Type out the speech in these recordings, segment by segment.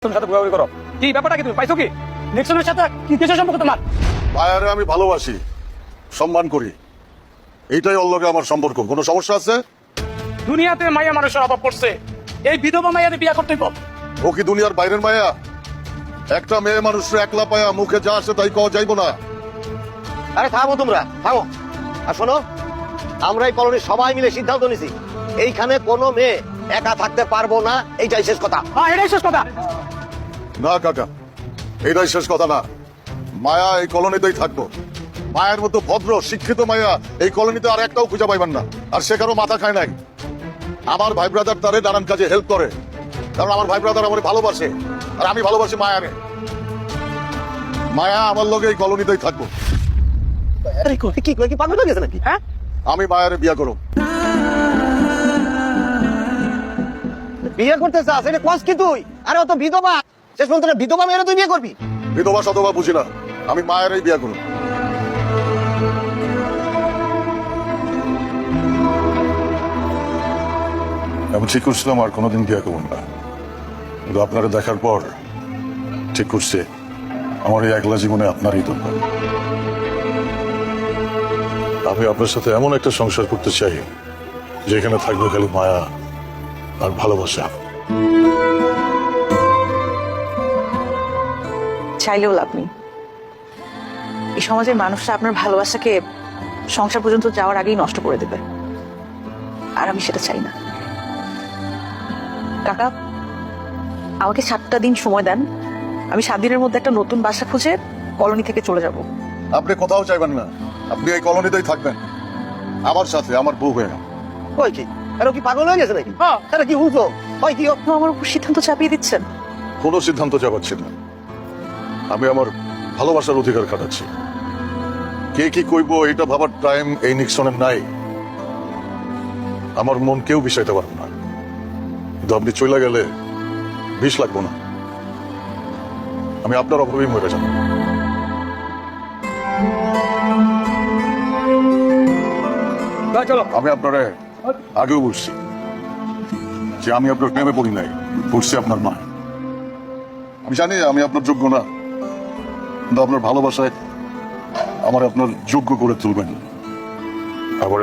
তোমার সাথে ঘোরাঘুরি করো। কি ব্যাপারটা কি, তুমি পাইছো কি? নিক্সনের সাথে কি কিসের সম্পর্ক তোমার? মায়ারে আমি ভালোবাসি, সম্মান করি, এইটাই ওর লগে আমার সম্পর্ক। কোনো সমস্যা আছে? দুনিয়াতে মায়া মানুষের অভাব পড়ছে, এই বিধবা মায়ারে বিয়া করতে হইব। ও কি দুনিয়ার বাইরের মায়া? একটা মেয়ে মানুষের একলা পায়া মুখে যা আসে তাই কওয়া যাইব না। আরে থামো তোমরা, থামো। আর শোনো, আমরা এই কলোনির সবাই মিলে সিদ্ধান্ত নিছি এইখানে কোনো মেয়ে একা থাকতে পারবো না, এইটাই শেষ কথা। হ্যাঁ, এটাই শেষ কথা। না কাকা, এটাই শেষ কথা না। মায়া এই কলোনিতেই থাকবো। মায়ের মতো ভদ্র শিক্ষিত মায়া এই কলোনিতে আর একটাও খুঁজে পাইবেন না। আর সে কারো মাথা খায় নাই। আমার ভাই ব্রাদার তারে নানান কাজে হেল্প করে, কারণ আমার ভাই ব্রাদার আমার ভালোবাসে, আর আমি ভালোবাসি মায়ারে। মায়া আমার লগে এই কলোনিতেই থাকবো। আরে কি কি পাগল হয়ে গেছে নাকি? হ্যাঁ, আমি মায়ারে বিয়া করব। বিয়ে করতে চাস? এটা কস কি তুই? আরে ও তো বিধবা, শেষ পর্যন্ত একটা বিধবা মেয়েরে তুই বিয়ে করবি? বিধবা সধবা বুঝি না, আমি মায়েরই বিয়া করব। আমি ঠিক করছিলাম আর কোনোদিন বিয়া করব না, কিন্তু আপনারা দেখার পর ঠিক করছে আমার এই একলা জীবনে আপনারই দরকার। আমি আপনার সাথে এমন একটা সংসার করতে চাই যেখানে থাকবে খালি মায়া আর ভালোবাসা। চাইলেও লাভ নেই। এই সমাজের মানুষরা আপনার ভালোবাসাকে সংসার পর্যন্ত যাওয়ার আগেই নষ্ট করে দেবে, আর আমি সেটা চাই না। কাকা, আমাকে 7টা দিন সময় দেন, আমি 7 দিনের মধ্যে একটা নতুন বাসা খুঁজে কলোনি থেকে চলে যাব। আপনি কোথাও চাইবেন না, আপনি এই কলোনিতেই থাকবেন আমার সাথে, আমার বউ হয়ে। ওই কি, আরে ও কি পাগল হয়ে গেছে নাকি? হ্যাঁ। আরে কি হুজো, ওই কি আপনি আমার উপর সিদ্ধান্ত চাপিয়ে দিচ্ছেন। কোনো সিদ্ধান্ত চাপাচ্ছি না, আমি আমার ভালোবাসার অধিকার খাটাচ্ছি। কে কি কইব এটা ভাবার টাইম এই নিক্সনের নাই। আমার মন কেউ বিষাইতে পারবে না, কিন্তু আপনি চলে গেলে বিষ লাগবো না। আমি আপনার অভাবেই মরে যাব। চলো। আমি আপনারে আগেও বলছি যে আমি আপনার প্রেমে পড়ি নাই, পড়ছি আপনার মা। আমি জানি আমি আপনার যোগ্য না, কিন্তু আপনার ভালোবাসায় আমার আপনার যোগ্য করে তুলবেন, আবার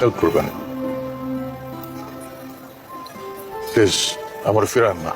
হেল্প করবেন। প্লিজ আমার ফেরান না।